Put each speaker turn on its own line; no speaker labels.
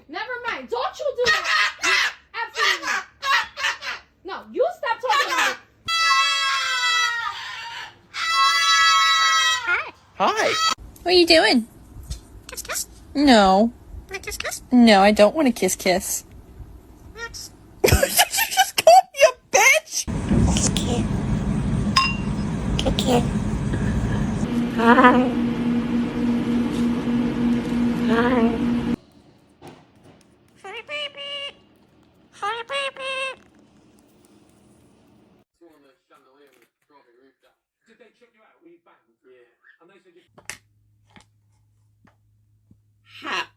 Never mind. Don't you do that. Absolutely. No, you stop talking about it.
Hi. What are you doing? No. No, I don't want to kiss kiss. You just called me a bitch!
Did they check you out? Were you banned? Yeah. And they said you...
Ha.